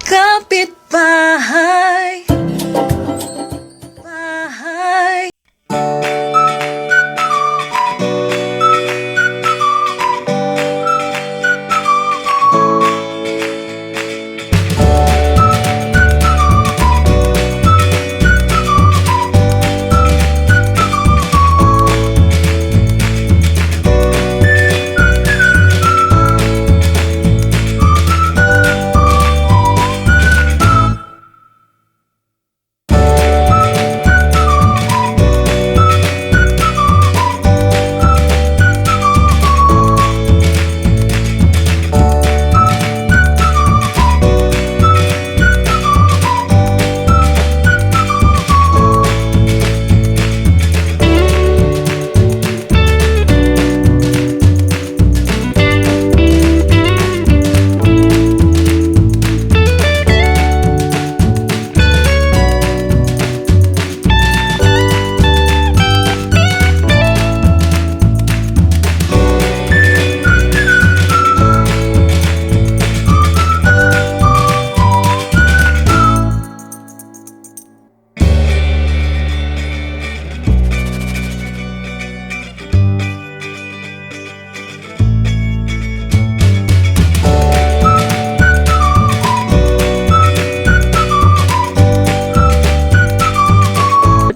Kapitbahay. Bahay.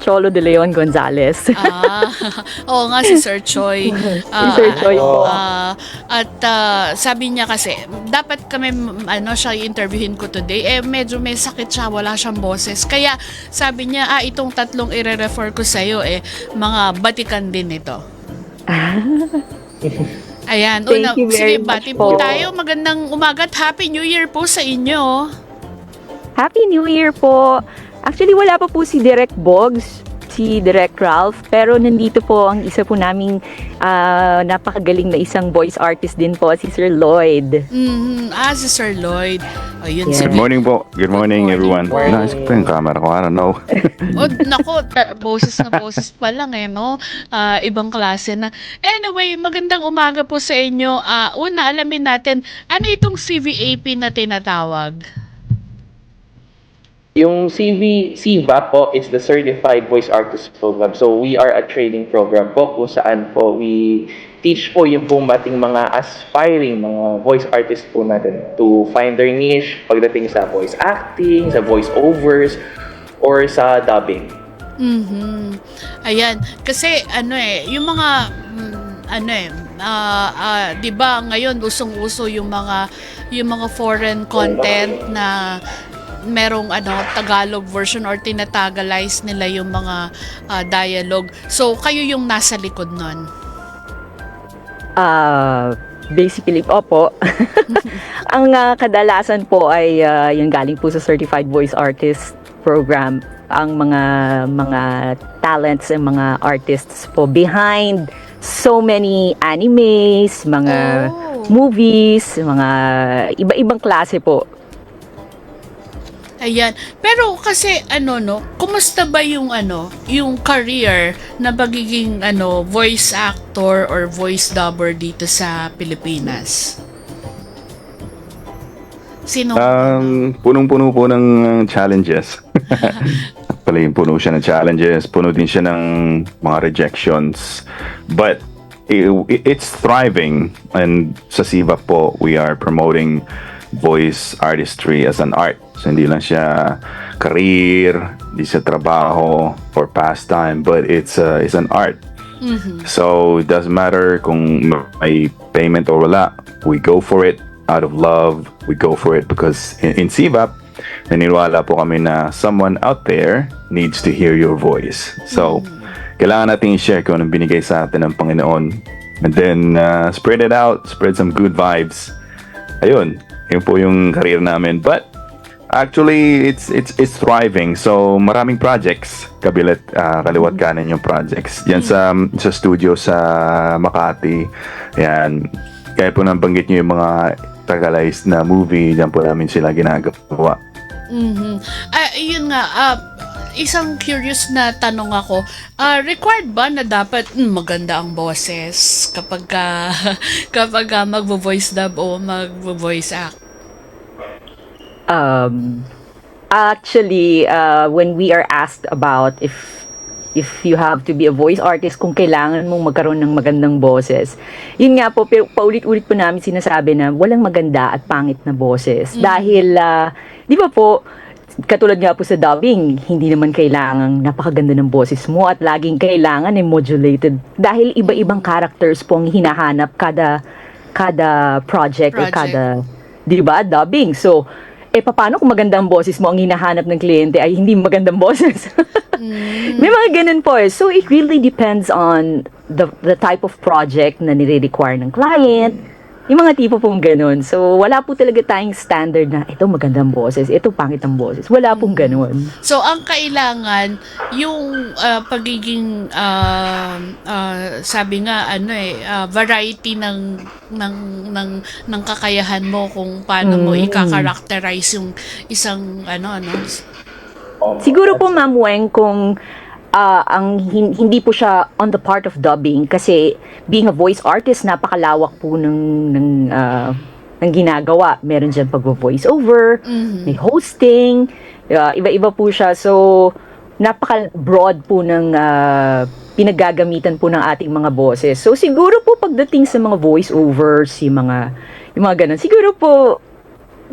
Cholo de Leon Gonzales. Oo nga, si Sir Choi. Si Sir Choi po. Sabi niya kasi, dapat kami, siya i-interviewin ko today. Medyo may sakit siya, wala siyang boses. Kaya, sabi niya, itong tatlong i-refer ko sa'yo, mga batikan din ito. Ayan, Thank you very sige, much bati po po. tayo. Magandang umaga at Happy New Year po sa inyo. Happy New Year po. Actually, wala pa po si Direk Boggs, si Direk Ralph, pero nandito po ang isa po naming napakagaling na isang voice artist din po, si Sir Lloyd. Si Sir Lloyd. Ayun, Yeah. sige. Good morning po. Good morning, everyone. Morning. Nice po yung camera ko. I don't know. Nako, boses na boses pa lang no? Ibang klase na. Anyway, magandang umaga po sa inyo. Una, alamin natin, ano itong CVAP na tinatawag? Yung CVAP po is the Certified Voice Artist Program. So we are a training program po kung saan po we teach po yung pong ating mga aspiring mga voice artists po natin to find their niche pagdating sa voice acting, sa voice overs, or sa dubbing. Ayan, kasi yung mga di ba ngayon usong-uso yung mga foreign content na merong Tagalog version or tinatagalize nila yung mga dialogue. So kayo yung nasa likod nun. Basically, opo. Ang kadalasan po ay yung galing po sa Certified Voice Artist Program, ang mga talents and mga artists po behind so many animes, mga movies, mga iba-ibang klase po. Ayan. Pero kasi kumusta ba yung career na pagiging voice actor or voice dubber dito sa Pilipinas? Sino? Punong-puno po ng challenges. Actually, puno siya ng challenges. Puno din siya ng mga rejections. But it's thriving. And sa SIVA po, we are promoting voice artistry as an art. So, hindi lang siya career, hindi siya trabaho or pastime, but it's an art. So, it doesn't matter kung may payment or wala. We go for it out of love. We go for it because in CVAP, naniniwala po kami na someone out there needs to hear your voice. So, kailangan natin i-share kung anong binigay sa atin ng Panginoon. And then, spread it out, spread some good vibes. Ayun, yun po yung career namin. But, actually, it's thriving. So, maraming projects. Kaliwat kanan yung projects. Yan sa studio sa Makati. Yan. Kaya po nabanggit nyo yung mga Tagalized na movie. Yan po namin sila ginagawa. Yun nga, isang curious na tanong ako, required ba na dapat maganda ang boses kapag magvo-voice dub o magvo-voice act? Um, Actually, when we are asked about if you have to be a voice artist, kung kailangan mong magkaroon ng magandang boses, yun nga po, pero paulit-ulit po namin sinasabi na walang maganda at pangit na boses. Dahil, di ba po, katulad nga po sa dubbing, hindi naman kailangang napakaganda ng boses mo at laging kailangan modulated. Dahil iba-ibang characters po ang hinahanap kada project. Or kada, di ba, dubbing. So, paano kung magandang boses mo ang hinahanap ng kliyente ay hindi magandang boses? May mga ganun po eh. So, it really depends on the type of project na nire-require ng client. Yung mga tipo pong ganun. So, wala po talaga tayong standard na ito magandang boses, ito pangit ang boses. Wala pong ganun. So ang kailangan yung pagiging sabi nga variety ng kakayahan mo kung paano mo i-characterize yung isang Siguro po, Ma'am Weng, kung hindi po siya on the part of dubbing kasi being a voice artist, napakalawak po ng ginagawa. Meron dyan pag-voice over, may hosting, iba-iba po siya. So, napaka-broad po ng pinagagamitan po ng ating mga boses. So, siguro po pagdating sa mga voice overs, yung mga ganun, siguro po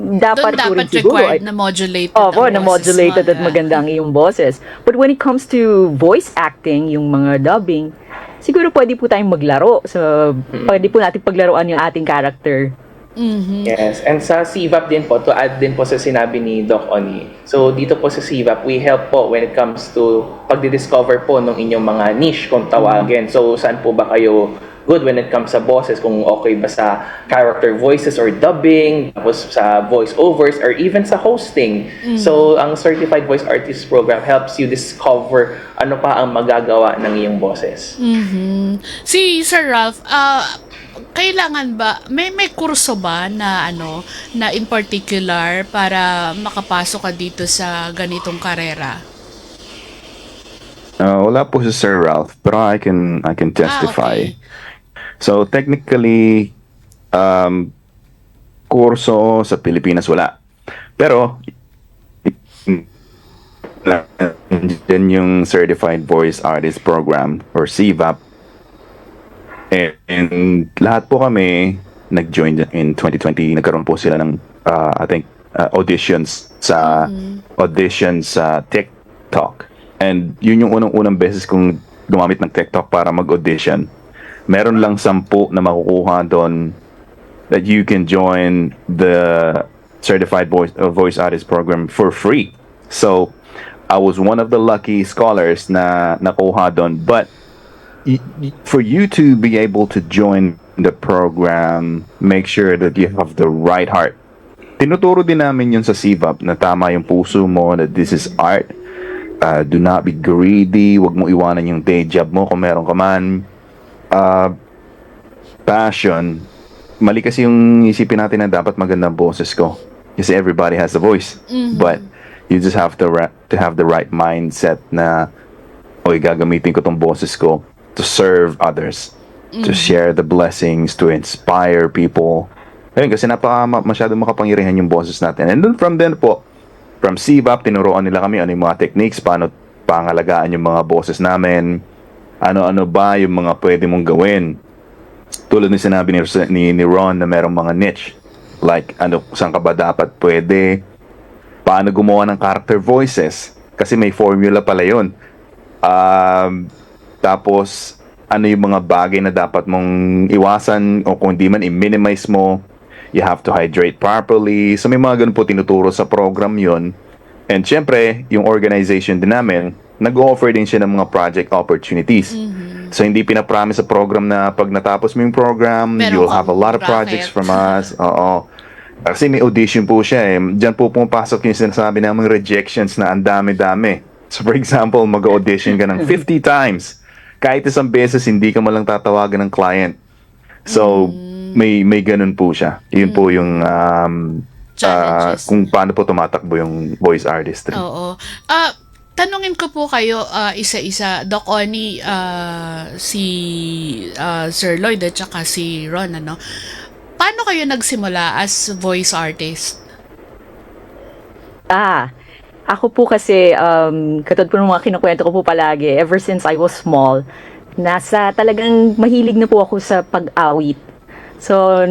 dapat required na modulated. Na modulated at maganda ang iyong boses. But when it comes to voice acting, yung mga dubbing, siguro pwede po tayong maglaro. So, pwede po natin paglaruan yung ating character. Yes, and sa CVAP din po, to add din po sa sinabi ni Doc Oni. So, dito po sa CVAP, we help po when it comes to pagdi-discover po ng inyong mga niche kung tawagin. So, saan po ba kayo good when it comes sa boses, kung okay ba sa character voices or dubbing, tapos sa voice overs, or even sa hosting. So, ang Certified Voice Artist Program helps you discover ano pa ang magagawa ng iyong boses. Si Sir Ralph, kailangan ba may kurso ba na na in particular para makapasok ka dito sa ganitong karera? Wala po si Sir Ralph, pero I can testify. Okay. So technically, kurso sa Pilipinas wala. Pero din yung Certified Voice Artist Program or CVAP. And lahat po kami nag-join in 2020. Nagkaroon po sila ng I think auditions sa TikTok. And yun yung unang beses kong gumamit ng TikTok para mag-audition. Meron lang 10 na makukuha doon that you can join the Certified Voice Artist Program for free. So, I was one of the lucky scholars na nakuha doon. But for you to be able to join the program, make sure that you have the right heart. Tinuturo din namin yun sa CVAP na tama yung puso mo, that this is art. Do not be greedy. Huwag mo iwanan yung day job mo kung meron ka man. Passion. Mali kasi yung isipin natin na dapat magandang boses ko. Kasi everybody has a voice. But you just have to have the right mindset na gagamitin ko tong boses ko to serve others. To share the blessings, to inspire people. Ayun, kasi masyado makapangyarihan yung boses natin. And then from CVAP, tinuruan nila kami ano yung mga techniques, paano pangalagaan yung mga boses namin, ano-ano ba yung mga pwede mong gawin. Tulad ng sinabi ni Ron na merong mga niche. Like, saan ka ba dapat pwede? Paano gumawa ng character voices? Kasi may formula pala yun. Tapos, ano yung mga bagay na dapat mong iwasan o kung di man i-minimize mo. You have to hydrate properly. So may mga ganun po tinuturo sa program yun. And syempre, yung organization din namin, nag-offer din siya ng mga project opportunities. So hindi pinapromise sa program na pag natapos mo yung program, you'll have a lot of projects from us. Oo. Kasi may audition po siya eh. Diyan po pumapasok yung sinasabi namang rejections na ang dami-dami. So for example, mag-audition ka ng 50 times. Kahit isang beses, hindi ka malang tatawagan ng client. So, may ganun po siya. Yun po yung kung paano po tumatakbo yung voice artistry. Oo. Tanungin ko po kayo isa-isa. Doc Oni, si Sir Lloyd at saka si Ron, paano kayo nagsimula as voice artist? Ako po kasi, katulad po ng mga kinukwento ko po palagi, ever since I was small, talagang mahilig na po ako sa pag-awit. So,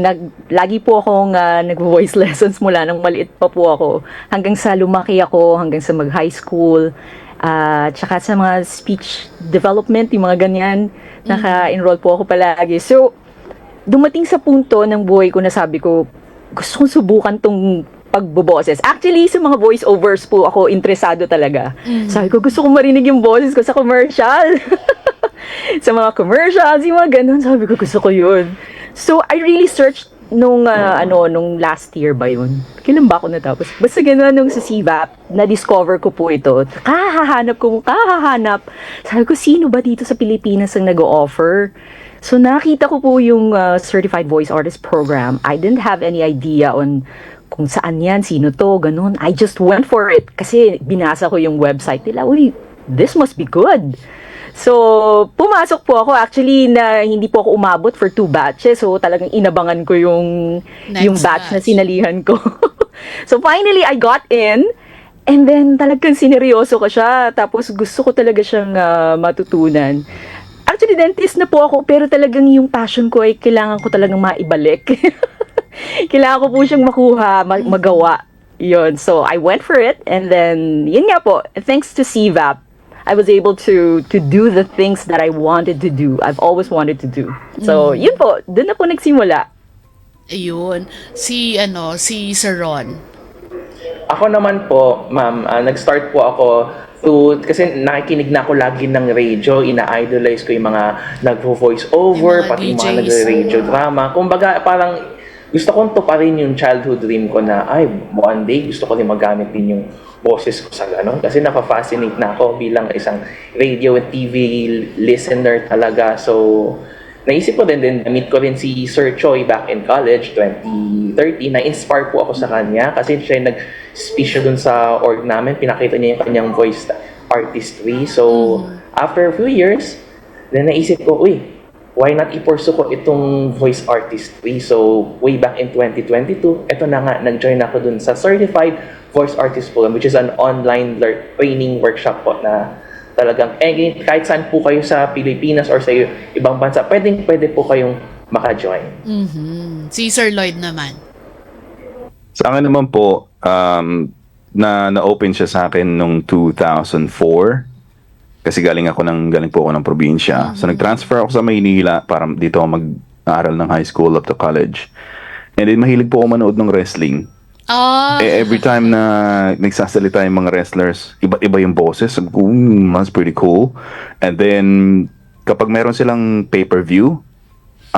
lagi po akong nag-voice lessons mula nung maliit pa po ako. Hanggang sa lumaki ako, hanggang sa mag-high school, tsaka sa mga speech development, yung mga ganyan, naka-enroll po ako palagi. So, dumating sa punto ng buhay ko na sabi ko, gusto kong subukan tong pagboboses. Actually, sa mga voice-overs po ako interesado talaga. Sabi ko, gusto kong marinig yung boses ko sa commercial. Sa mga commercials, yung mga ganun. Sabi ko, gusto ko yun. So, I really searched nung last year ba yun? Kailan ba ako natapos? Basta gano'n nung sa CVAP, na-discover ko po ito. Kahahanap. Sabi ko, sino ba dito sa Pilipinas ang nag-o-offer? So, nakita ko po yung Certified Voice Artist Program. I didn't have any idea on kung saan yan, sino to, ganun. I just went for it kasi binasa ko yung website nila. Uy, this must be good. So, pumasok po ako. Actually, hindi po ako umabot for 2 batches. So, talagang inabangan ko yung batch na sinalihan ko. So, finally, I got in. And then, talagang sineryoso ko siya. Tapos, gusto ko talaga siyang matutunan. Actually, dentist na po ako, pero talagang yung passion ko ay kailangan ko talagang maibalik. Kailangan ko po siyang makuha, magawa. Yun. So, I went for it. And then, yun nga po, thanks to CVAP, I was able to do the things that I wanted to do. I've always wanted to do. So, yun po, doon na po nagsimula. Ayun. Si Sir Ron. Ako naman po, ma'am, nag-start po ako kasi nakikinig na ako lagi ng radio, ina-idolize ko yung mga nagvo-voice over, Yung mga pati yung mga DJs. nagre-radio drama. Kumbaga, parang gusto kong tuparin yung childhood dream ko na, one day gusto ko din magamit din yung boses ko sa gano'n. Kasi napafascinate na ako bilang isang radio and TV listener talaga. So, naisip ko din, na-meet ko rin si Sir Choi back in college, 2013. Na-inspire po ako sa kanya kasi siya nag-speech siya dun sa org namin. Pinakita niya yung kanyang voice artistry. So, after a few years, then naisip ko, why not i-pursue ko itong voice artistry? So, way back in 2022, eto na nga, nag-join ako dun sa Certified Voice Artist Program, which is an online training workshop po na talagang, kahit saan po kayo sa Pilipinas or sa ibang bansa, pwede po kayong maka-join. Si Sir Lloyd naman. Sa akin naman po, na-open siya sa akin nung 2004. Kasi galing po ako ng probinsya. So nag-transfer ako sa Maynila para dito ako mag-aaral ng high school up to college. And then mahilig po ako manood ng wrestling. Every time na nagsasalita yung mga wrestlers, iba't iba yung boses. Sabi ko, that's pretty cool. And then, kapag meron silang pay-per-view,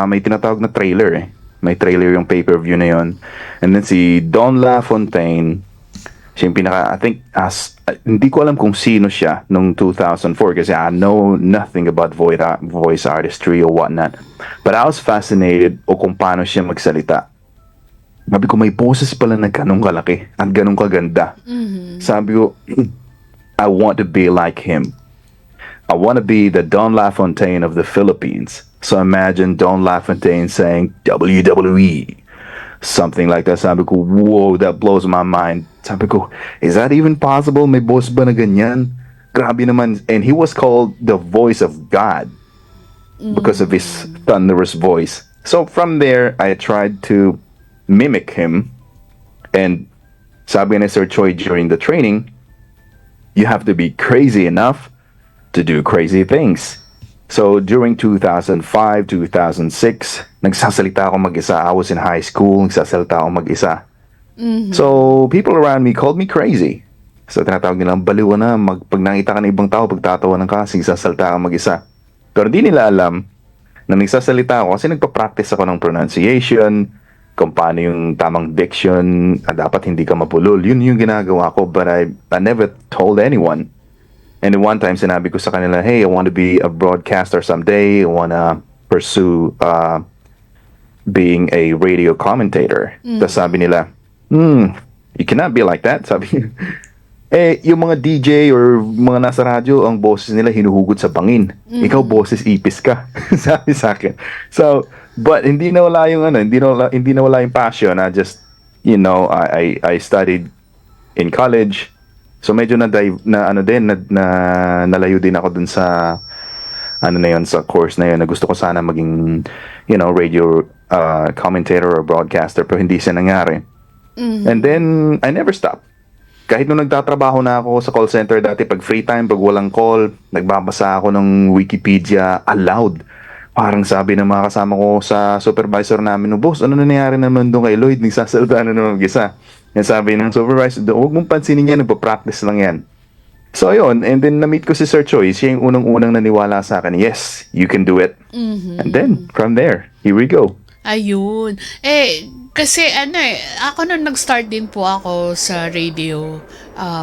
may tinatawag na trailer eh. May trailer yung pay-per-view na yon. And then si Don LaFontaine, siya yung pinaka, I think, hindi ko alam kung sino siya nung 2004 kasi I know nothing about voice artistry or whatnot. But I was fascinated o kung paano siya magsalita. Sabi ko, may boses pala na ganun kalaki at ganun kaganda. Sabi ko, I want to be like him. I want to be the Don LaFontaine of the Philippines. So imagine Don LaFontaine saying WWE. Something like that. Sabi ko, whoa, that blows my mind. Sabi ko, is that even possible? May boss ba na ganyan? Grabe naman. And he was called the voice of God because of his thunderous voice. So from there, I tried to mimic him. And sabi ni Sir Choi during the training, you have to be crazy enough to do crazy things. So during 2005, 2006, nagsasalita ako mag-isa. I was in high school, nagsasalita ako mag-isa. So people around me called me crazy. So tinatawag nilang baliw na, pag nakita ka ng ibang tao, pagtatawanan ka kasi nagsasalita ka mag-isa. Pero di nila alam na nagsasalita ako kasi nagpa-practice ako ng pronunciation, kung paano yung tamang diction, dapat hindi ka mapulol. Yun yung ginagawa ko, but I never told anyone. And then one time, sinabi ko sa kanila, hey, I want to be a broadcaster someday. I want to pursue being a radio commentator. Tapos sabi nila, you cannot be like that. Sabi, yung mga DJ or mga nasa radyo, ang boses nila hinuhugot sa bangin. Ikaw, boses ipis ka. Sabi sa akin. So, but hindi nawala yung passion. I just, I studied in college. So medyo nalayo din ako dun sa ano na yun, sa course na yun, na gusto ko sana maging, radio commentator or broadcaster, pero hindi siya nangyari. And then, I never stopped. Kahit nung nagtatrabaho na ako sa call center dati, pag free time, pag walang call, nagbabasa ako ng Wikipedia aloud. Parang sabi ng mga kasama ko sa supervisor namin, boss, ano nangyari naman doon kay Lloyd? Nagsasalita na naman mag-isa. Yan sabi ng supervisor, huwag mong pansinin yan, nagpa-practice lang yan. So, ayun. And then, na-meet ko si Sir Choi. Siya yung unang-unang naniwala sa akin, yes, you can do it. And then, from there, here we go. Ayun. Kasi ako nung nag-start din po ako sa radio,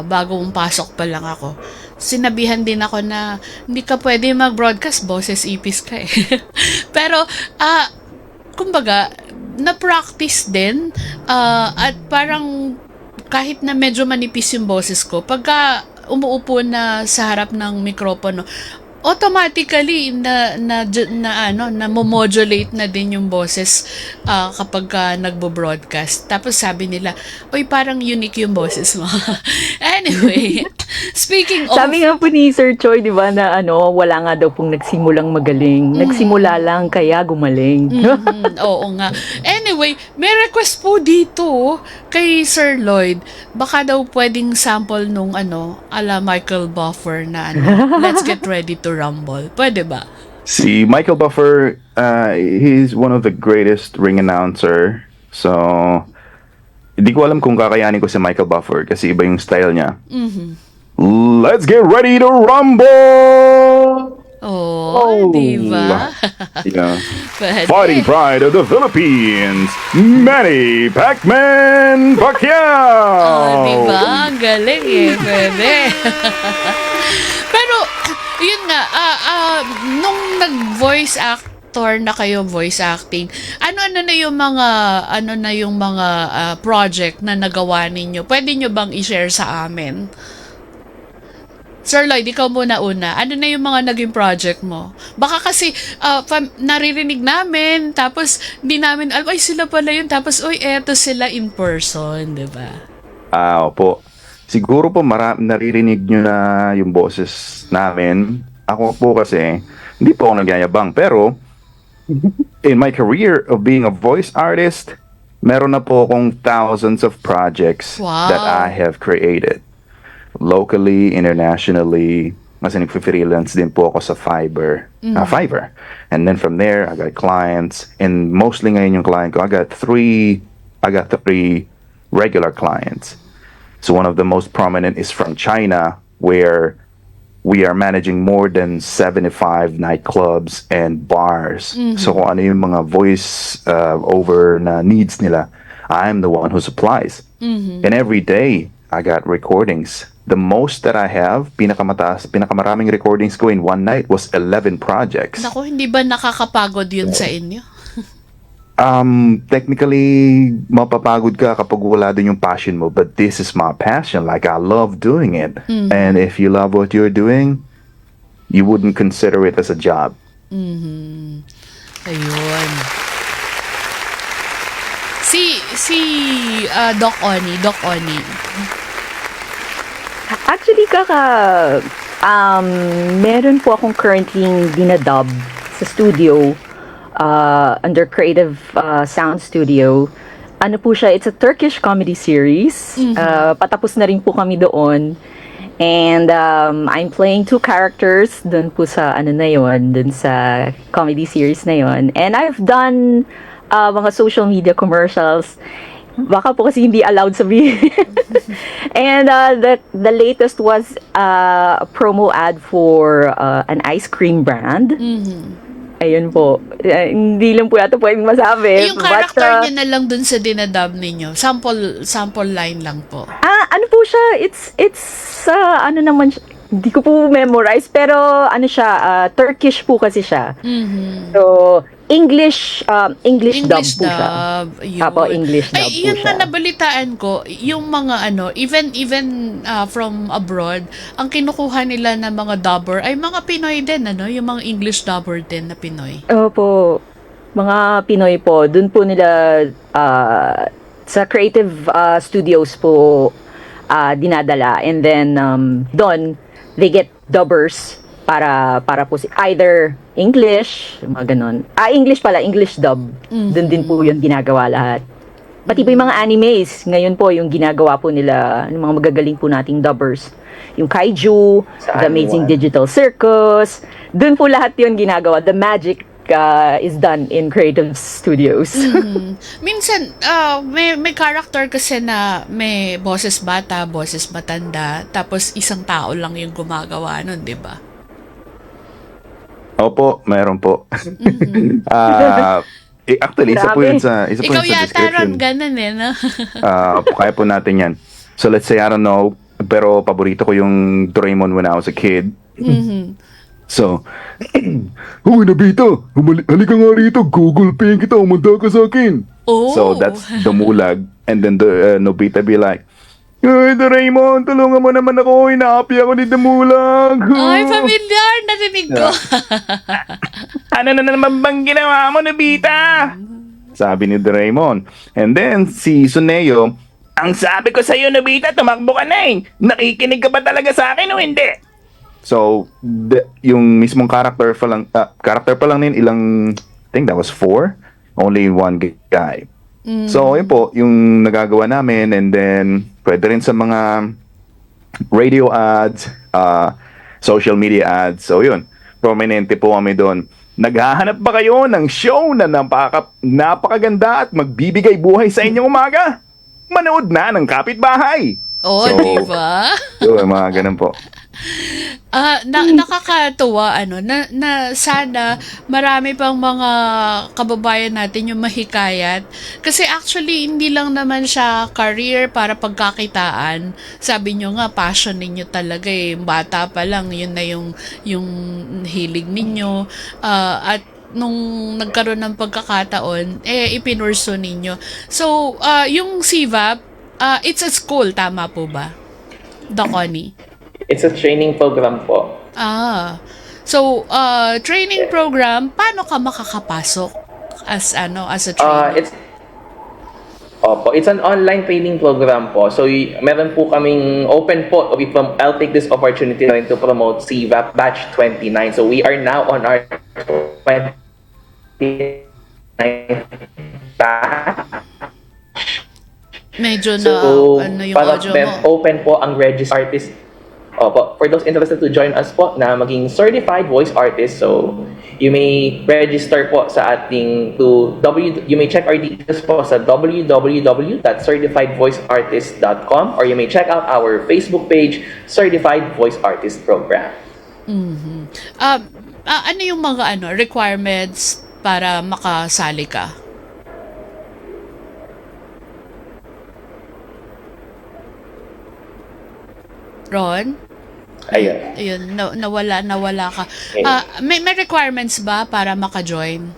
bagong pasok pa lang ako, sinabihan din ako na hindi ka pwede mag-broadcast, boses ipis ka eh. Pero, kumbaga, na-practice din, at parang kahit na medyo manipis yung boses ko, pagka umuupo na sa harap ng mikropono, automatically na modulate na din yung boses kapag nagbo-broadcast. Tapos sabi nila, "Oy, parang unique yung boses mo." Anyway, speaking of, Sabi nga po ni Sir Choi, di ba, na wala nga daw pong nagsimulang magaling. Nagsimula lang, kaya gumaling. oo nga. Anyway, may request po dito kay Sir Lloyd. Baka daw pwedeng sample nung ala Michael Buffer na Let's Get Ready to Rumble. Pwede ba? Si Michael Buffer, he's one of the greatest ring announcer. So, hindi ko alam kung kakayanin ko si Michael Buffer kasi iba yung style niya. Let's get ready to rumble! Diba? Yeah. Pwede. Fighting pride of the Philippines, Manny Pacman Pacquiao! Diba? Ang galing eh. Pwede. Pero, yun nga, nung nag-voice actor na kayo, voice acting, ano na yung mga project na nagawa ninyo? Pwede nyo bang i-share sa amin? Sir Lloyd, ikaw muna una. Ano na yung mga naging project mo? Baka kasi naririnig namin, tapos hindi namin alam, ay sila pala yun, tapos eto sila in person, di ba? Opo. Siguro po naririnig nyo na yung boses namin. Ako po kasi, hindi po ako nagyayabang. Pero, in my career of being a voice artist, meron na po akong thousands of projects that I have created. Locally, internationally, kasi nag-freelance din po ako sa Fiverr. And then from there, I got clients. And mostly ngayon yung client ko, I got three regular clients. So one of the most prominent is from China, where we are managing more than 75 nightclubs and bars. So kung ano yung mga voice over na needs nila, I'm the one who supplies. And every day, I got recordings. The most that I have, pinakamaraming recordings ko in one night was 11 projects. Naku, hindi ba nakakapagod yun sa inyo? Technically, mapapagod ka kapag wala din yung passion mo. But this is my passion. Like, I love doing it. And if you love what you're doing, you wouldn't consider it as a job. Ayun. Si Doc Oni. Actually, meron po akong currently dinadub sa studio under Creative Sound Studio. Ano po siya, it's a Turkish comedy series. Patapos na rin po kami doon. And I'm playing 2 characters dun po sa dun sa comedy series na yon. And I've done mga social media commercials. Baka po kasi hindi allowed sabihin. And the latest was a promo ad for an ice cream brand. Ayun po. Hindi lang po yata pwedeng masabi. Yung character niya na lang dun sa dinadub ninyo. Sample line lang po. Ano po siya? It's naman siya. Hindi ko po memorize, pero Turkish po kasi siya. So, English dub po siya. Yun. Apo, English dub po Yun siya. na nabalitaan ko, yung mga even from abroad, ang kinukuha nila na mga dubber ay mga Pinoy din, yung mga English dubber din na Pinoy. Opo, mga Pinoy po. Doon po nila sa creative studios po dinadala. And then, doon, they get dubbers para po either English, mga ganon. English pala, English dub. Doon din po yung ginagawa lahat. Pati po yung mga animes, ngayon po yung ginagawa po nila, yung mga magagaling po nating dubbers. Yung Kaiju, Sa The Amazing Anime. Digital Circus, doon po lahat yun ginagawa. The magic is done in Creative Studios. Minsan, may character kasi na may boses bata, boses matanda, tapos isang tao lang yung gumagawa nun, di ba? Opo, meron po. Actually, isa po Grabe. yun sa, isa po Ikaw yun sa yata ron description. ganun eh, no? Kaya po natin yan. So let's say, I don't know, pero paborito ko yung Doraemon when I was a kid. So, Hoy, Nobita! Halika nga rito! Google Pay kita! Umanda ka sa akin! Oh. So, that's Dumulag. And then the Nobita be like, Ay, Doraemon, tulungan mo naman ako. Inaapi ako ni Dumulag. Ay, familiar! Narinig ko. Ano na naman bang ginawa mo, Nobita? Sabi ni Doraemon. And then, si Suneo, ang sabi ko sa'yo, Nobita, tumakbo ka na eh. Nakikinig ka ba talaga sa akin o hindi? So, yung mismong character pa lang din, I think that was 4. Only one guy. So, yun po, yung nagagawa namin. And then, pwede rin sa mga radio ads, social media ads. So, yun. Prominente po kami doon. Naghahanap ba kayo ng show na napakaganda at magbibigay buhay sa inyong umaga? Manood na ng Kapitbahay! Oh, So, di ba? Yun, mga ganun po. Nakakatuwa na sana marami pang mga kababayan natin yung mahikayat kasi actually hindi lang naman siya career para pagkakitaan. Sabi nyo nga passion ninyo talaga eh, bata pa lang yun na yung hilig ninyo, at nung nagkaroon ng pagkakataon ipinurso ninyo. So yung CVAP, it's a school, tama po ba, Doc Connie? It's a training program po. So, training program, paano ka makakapasok as a trainer? It's an online training program po. So, meron po kaming open po. I'll take this opportunity to promote CVAP Batch 29. So, we are now on our 29th batch. Medyo na, So, yung para audio mo. open po ang registered artist. For those interested to join us po na maging certified voice artist, so you may register po sa ating you may check our details po sa www.certifiedvoiceartist.com, or you may check out our Facebook page, Certified Voice Artist Program. Ano yung mga requirements para makasali ka? Ron? Ayun. Nawala ka. May requirements ba para maka-join?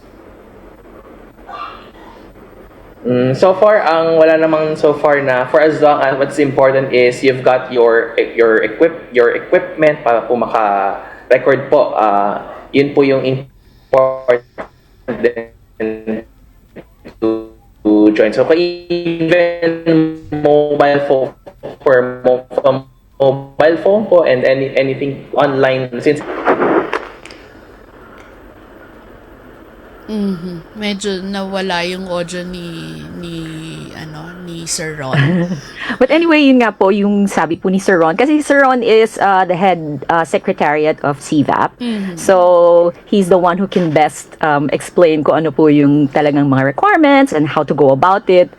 So far, wala namang so far na, for as long as what's important is you've got your equipment para po maka-record po. Yun po yung important to join. So even mobile phone from mobile phone po and anything online, since Medyo nawala yung audio ni Sir Ron. But anyway, yun nga po yung sabi po ni Sir Ron. Kasi Sir Ron is the head secretariat of CVAP. So, he's the one who can best explain kung ano po yung talagang mga requirements and how to go about it.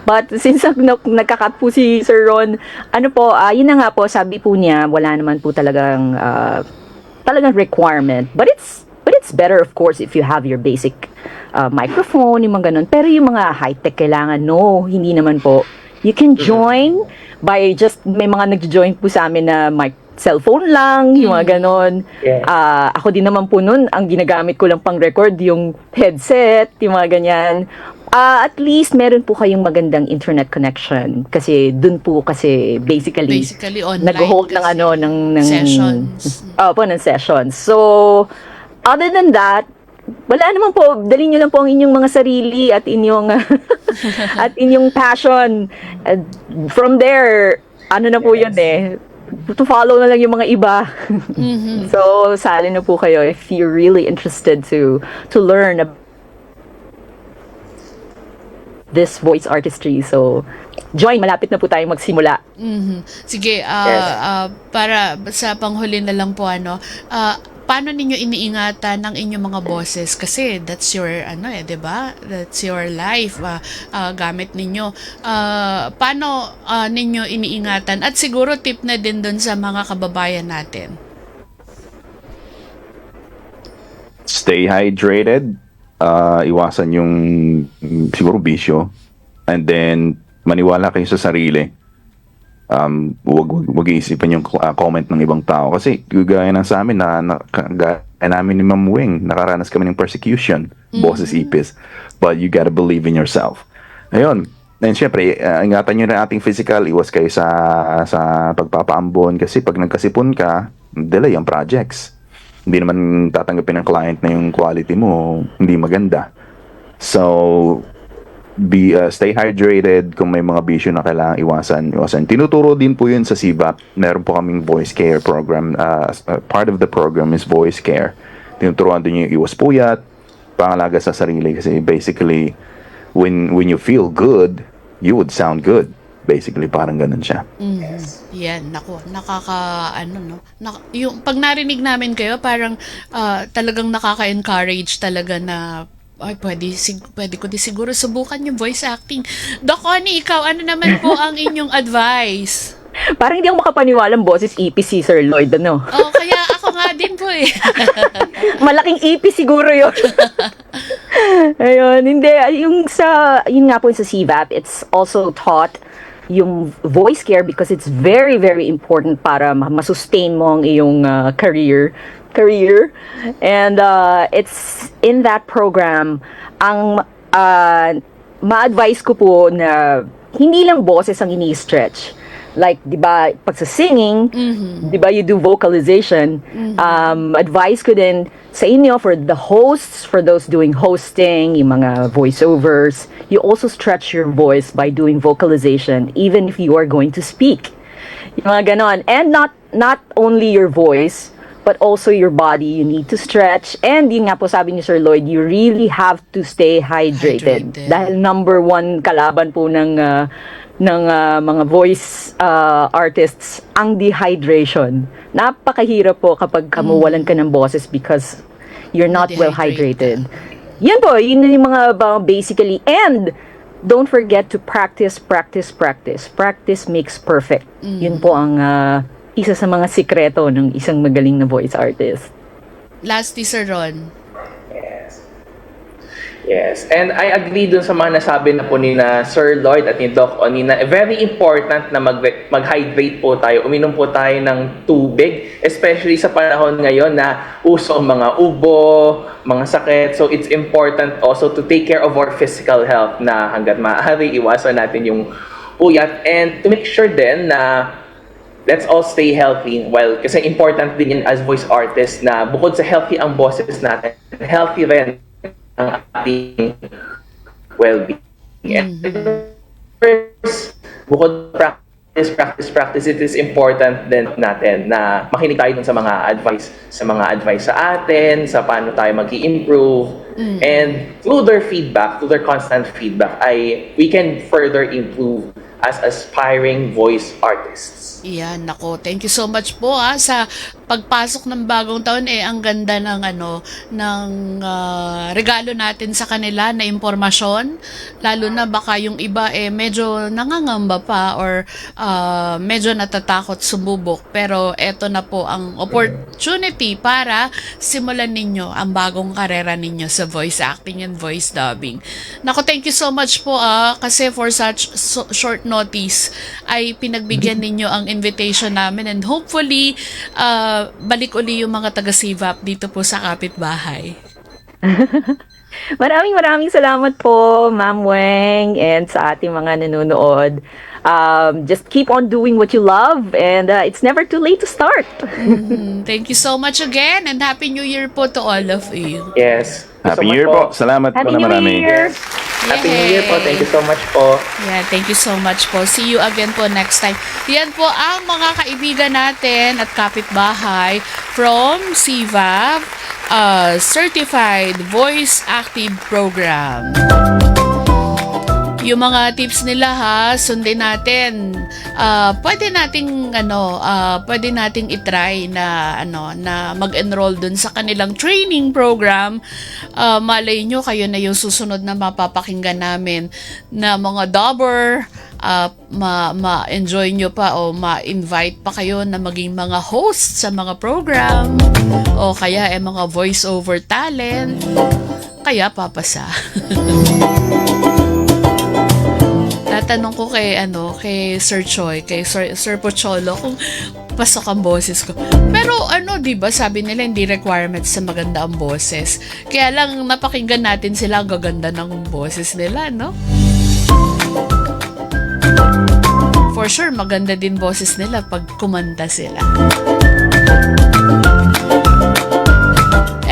But since nagkakat po si Sir Ron, yun na nga po, sabi po niya, wala naman po talagang requirement. But it's better, of course, if you have your basic microphone, yung mga ganun. Pero yung mga high-tech kailangan, no, hindi naman po. You can join by may mga nag-join po sa amin na cellphone lang, yung mga ganon. Yeah. Ako din naman po nun, ang ginagamit ko lang pang record, yung headset, yung mga ganyan. At least, meron po kayong magandang internet connection. Kasi, dun po kasi, basically online. nag-hold ng kasi ng sessions. ng sessions. So, other than that, wala naman po, dalhin nyo lang po ang inyong mga sarili at inyong at inyong passion. From there, ano na po yun eh, to follow na lang yung mga iba. So, sali na po kayo if you're really interested to learn this voice artistry. So, join, malapit na po tayong magsimula. Sige, para sa panghuli na lang po, paano ninyo iniingatan ng inyong mga boses? Kasi that's your, 'di ba? That's your life, gamit ninyo. Paano ninyo iniingatan? At siguro tip na din doon sa mga kababayan natin. Stay hydrated. Iwasan yung siguro bisyo. And then, maniwala kayo sa sarili. Wag iisipin yung comment ng ibang tao. Kasi, gaya ng sa amin, gaya namin ni Ma'am Wing, nakaranas kami ng persecution, boses ipis. But you gotta believe in yourself. Ayun. And syempre, ingatan nyo na ating physical, iwas kayo sa pagpapaambon. Kasi pag nagkasipon ka, delay ang projects. Hindi naman tatanggapin ng client na yung quality mo hindi maganda. So, stay hydrated. Kung may mga bisyo na kailangan iwasan. Tinuturo din po yun sa CVAP. Meron po kaming voice care program. Part of the program is voice care. Tinuturuan din yung iwas puyat, pangalaga sa sarili. Kasi basically, when you feel good, you would sound good. Basically, parang ganun siya. Yan, yung pag narinig namin kayo, parang talagang nakaka-encourage talaga na pwede ko di siguro subukan yung voice acting. Doc Connie, ikaw, ano naman po ang inyong advice? Parang hindi ako makapaniwalang boses ipis si Sir Lloyd, Kaya ako nga din po eh. Malaking ipis siguro yun. Ayun, hindi. Yun nga po sa CVAP, it's also taught yung voice care because it's very, very important para masustain mo ang iyong career. And it's in that program, ang ma-advise ko po na hindi lang boses ang ini-stretch. Like, di ba, pag sa singing, di ba, you do vocalization. Advice ko din sa inyo for the hosts, for those doing hosting, yung mga voiceovers, you also stretch your voice by doing vocalization, even if you are going to speak. Yung mga ganon. And not only your voice, but also your body, you need to stretch. And yun nga po sabi ni Sir Lloyd, you really have to stay hydrated. Dahil number one kalaban po ng mga voice artists ang dehydration. Napakahirap po kapag kamuwalan ka ng boses because you're not well hydrated. Yan po, yun yung mga basically. And don't forget to practice. Practice makes perfect. Yun po ang isa sa mga sikreto ng isang magaling na voice artist. Lastly, Sir Ron. Yes. And I agree dun sa mga nasabi na po ni na Sir Lloyd at ni Doc Oni na very important na mag-hydrate po tayo. Uminom po tayo ng tubig, especially sa panahon ngayon na uso ang mga ubo, mga sakit. So it's important also to take care of our physical health na hanggat maaari iwasan natin yung puyat and to make sure din na let's all stay healthy. Well, kasi important din yun as voice artists na bukod sa healthy ang boses natin, healthy rin ang ating well-being. And first, bukod practice, it is important din natin na makinig tayo dun sa mga advice sa atin, sa paano tayo mag-i-improve. And through their constant feedback, we can further improve as aspiring voice artists. Yan, nako. Thank you so much po sa pagpasok ng bagong taon ang ganda ng regalo natin sa kanila na impormasyon. Lalo na baka yung iba medyo nangangamba pa or medyo natatakot sumubok. Pero eto na po ang opportunity para simulan ninyo ang bagong karera ninyo sa voice acting and voice dubbing. Nako, thank you so much po kasi for such short notice ay pinagbigyan ninyo ang invitation namin and hopefully balik uli yung mga taga-CVAP dito po sa kapitbahay. Maraming salamat po, Ma'am Weng, and sa ating mga nanonood. Just keep on doing what you love and it's never too late to start. Thank you so much again and Happy New Year po to all of you. Yes. Happy New Year po. Salamat po Happy na New marami. Year! Happy New Year po. Thank you so much po. Yeah, thank you so much po. See you again po next time. Yan po ang mga kaibigan natin at kapitbahay from CVAP Certified Voice Active Program. Yung mga tips nila ha, sundin natin. Pwede nating i-try na na mag-enroll dun sa kanilang training program. Malay nyo kayo na yung susunod na mapapakinggan namin na mga dobber. Ma-enjoy nyo pa o ma-invite pa kayo na maging mga host sa mga program o kaya mga voice-over talent. Kaya papasa. Tatanong ko kay Sir Choi, kay Sir Pocholo kung pasok ang boses ko. Pero 'di ba, sabi nila hindi requirements sa maganda ang boses. Kaya lang napakinggan natin sila, ang gaganda ng boses nila, no? For sure, maganda din boses nila pag kumanta sila.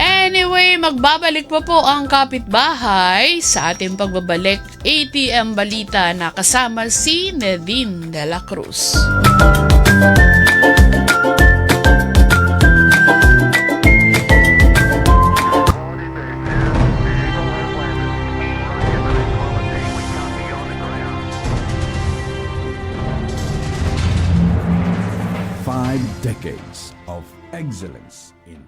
Anyway, magbabalik pa po ang kapitbahay sa ating pagbabalik ATM Balita na kasama si Nadine de la Cruz. Five decades of excellence in